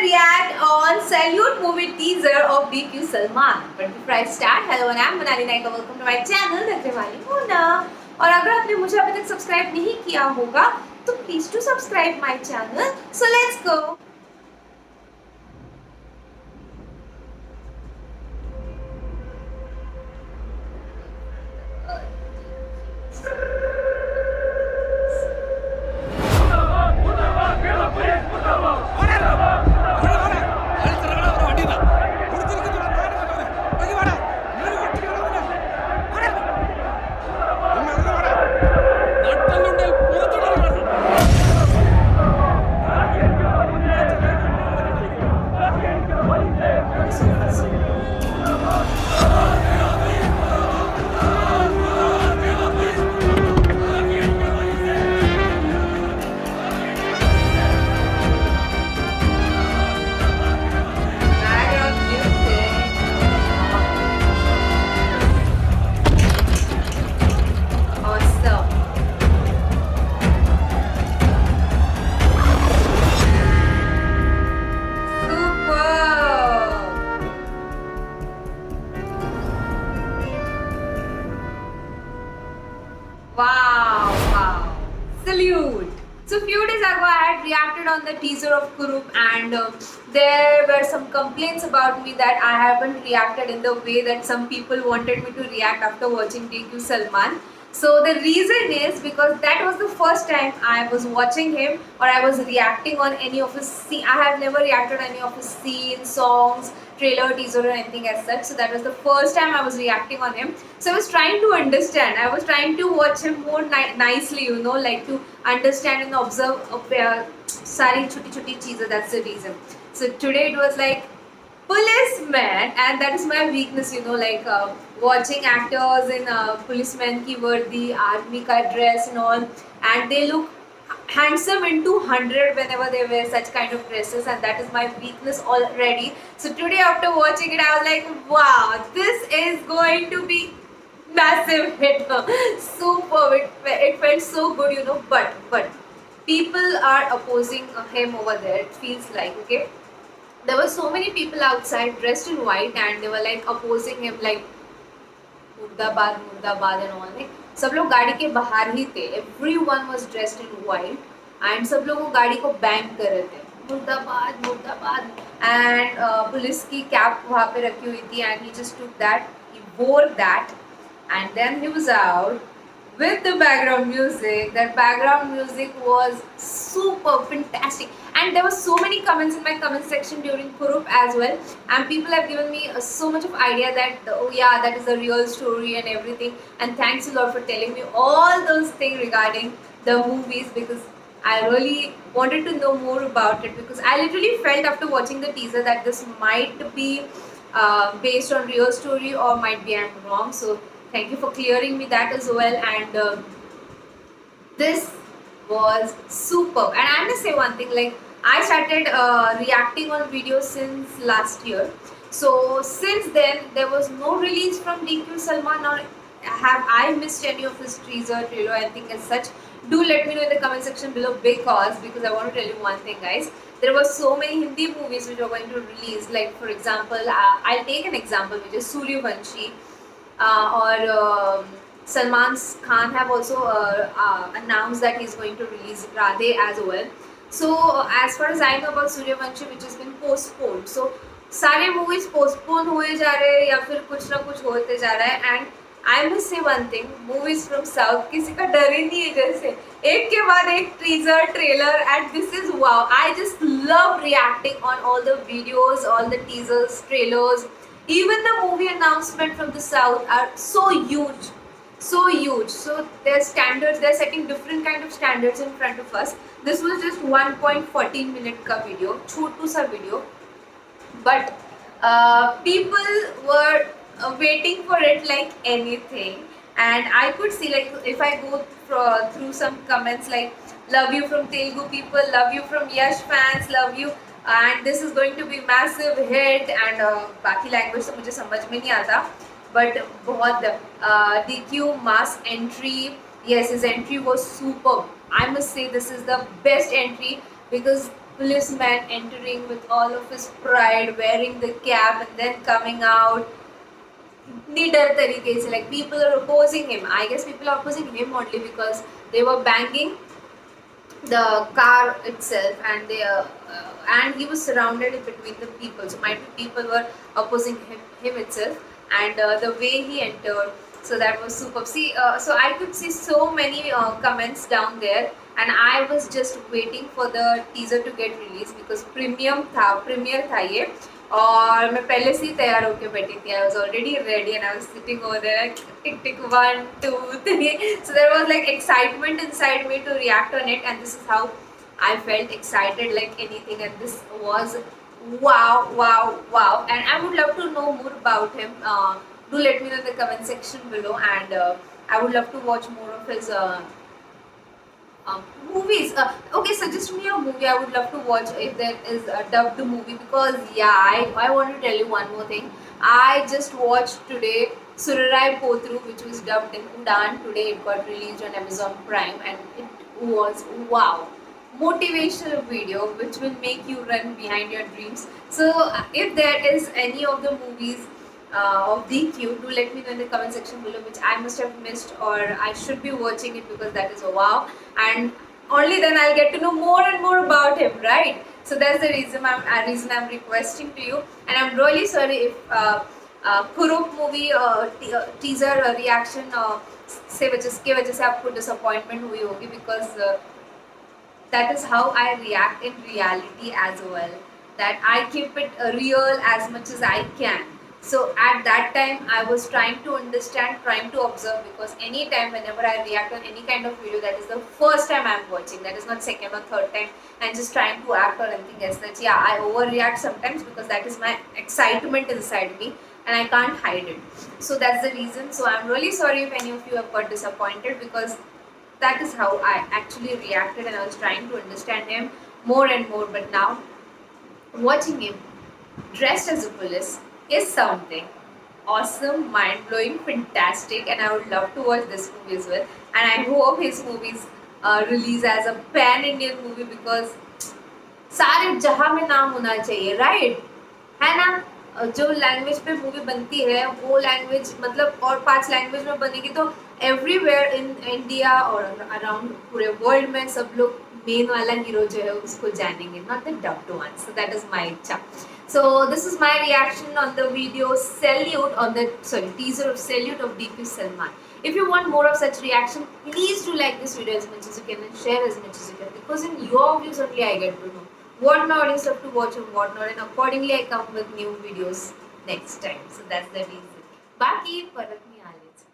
react on Salute movie teaser of DQ Salman. But before I start, hello and I'm Manali Naika. Welcome to my channel, देखने वाली हूँ ना. और अगर आपने मुझे अभी तक सब्सक्राइब नहीं किया होगा तो please to subscribe my channel. So let's go. Wow. Salute. So few days ago I had reacted on the teaser of Kurup and there were some complaints about me that I haven't reacted in the way that some people wanted me to react after watching DQ Salman. So the reason is because that was the first time I was watching him or I was reacting on any of his scene. I have never reacted on any of his scenes, songs, trailer, teaser or anything as such. So that was the first time I was reacting on him. So I was trying to understand. I was trying to watch him more nicely, like to understand and observe sari chuti chuti cheezer. That's the reason. So today it was like policeman, and that is my weakness, watching actors in policeman ki vardi, army ka dress and all, and they look handsome into 100 whenever they wear such kind of dresses, and that is my weakness already. So today after watching it I was like, wow, this is going to be massive hit. Super, it felt so good, but people are opposing him over there, it feels like, okay. There were so many people outside dressed in white and they were like opposing him, like मुर्दाबाद मुर्दाबाद and all. Like, सब लोग गाड़ी के बाहर ही थे. Everyone was dressed in white and सब लोग वो गाड़ी को bang कर रहे थे, मुर्दाबाद मुर्दाबाद. And पुलिस की कैप वहाँ पे रखी हुई थी and he just took that, he wore that and then he was out with the background music. That background music was super fantastic, and there were so many comments in my comment section during Kurup as well, and people have given me so much of idea that oh yeah, that is a real story and everything, and thanks a lot for telling me all those things regarding the movies, because I really wanted to know more about it, because I literally felt after watching the teaser that this might be based on real story or might be I'm wrong. So thank you for clearing me that as well. And this was superb. And I must say one thing, like I started reacting on videos since last year. So since then there was no release from DQ Salman, or have I missed any of his teaser, trailer, anything as such? Do let me know in the comment section below, because I want to tell you one thing, guys. There were so many Hindi movies which are going to release. Like for example, I'll take an example, which is Suryavanshi. Or Salman Khan have also announced that he's going to release Radhe as well. So as far as I know about Suryavanshi, which has been postponed, so सारे movies postpone हुए जा रहे हैं या फिर कुछ ना कुछ होते जा रहा है. And I must say one thing, movies from South किसी का डर ही नहीं है, जैसे एक के बाद एक teaser, trailer, and this is wow. I just love reacting on all the videos, all the teasers, trailers. Even the movie announcement from the South are so huge, so huge. So their standards, they're setting different kind of standards in front of us. This was just 1.14 minute का video, छोटू सा video, but people were waiting for it like anything. And I could see, like if I go through some comments like love you from Telugu people, love you from Yash fans, love you, and this is going to be massive hit, and बाकी language तो मुझे समझ में नहीं आता, but बहुत DQ mass entry, yes, his entry was superb. I must say this is the best entry, because policeman entering with all of his pride, wearing the cap and then coming out neater तरीके से. Like people are opposing him. I guess people are opposing him only because they were banging the car itself, and he was surrounded between the people, so might be people were opposing him itself, and the way he entered, so that was superb. See, so I could see so many comments down there, and I was just waiting for the teaser to get released because premiere था ये, और मैं पहले से ही तैयार होके बैठी थी. I was already ready and I was sitting over there like tick tick 1 2 3. So there was like excitement inside me to react on it, and this is how I felt excited like anything, and this was wow wow wow. And I would love to know more about him. Do let me know in the comment section below, and I would love to watch more of his movies. Okay, suggest me a movie I would love to watch if there is a dubbed movie, because yeah, I want to tell you one more thing. I just watched today Surarai Potru, which was dubbed in Udan. Today it got released on Amazon Prime, and it was wow, motivational video which will make you run behind your dreams. So if there is any of the movies of DQ, do let me know in the comment section below which I must have missed or I should be watching it, because that is a wow, and only then I'll get to know more and more about him, right? So that's the reason I'm requesting to you, and I'm really sorry if Kurup movie teaser reaction से वजह से आपको disappointment हुई होगी, because that is how I react in reality as well, that I keep it real as much as I can. So at that time I was trying to understand, trying to observe, because anytime whenever I react on any kind of video, that is the first time I'm watching, that is not second or third time and just trying to act or anything else. That yeah, I overreact sometimes because that is my excitement inside me and I can't hide it. So that's the reason. So I'm really sorry if any of you have got disappointed, because that is how I actually reacted, and I was trying to understand him more and more. But now watching him dressed as a police is something awesome, mind-blowing, fantastic, and I would love to watch this movie as well. And I hope his movies release as a pan-Indian movie, because सारे जहाँ में नाम होना चाहिए, right है ना? जो language पे मूवी बनती है वो लैंग्वेज मतलब और 5 लैंग्वेज में बनेगी तो एवरीवेयर इन इंडिया और अराउंड पूरे वर्ल्ड में सब लोग मेन वाला हीरो जो है उसको जानेंगे, not the dubbed one. So that is my इच्छा. So this is my reaction on the video Salute, on the teaser of Salute of DP Salman. If you want more of such reaction, please do like this video as much as you can and share as much as you can, because in your views only I get to know what my audience have to watch and what not, and accordingly I come with new videos next time. So that's the reason. Baki परत मी आलेच.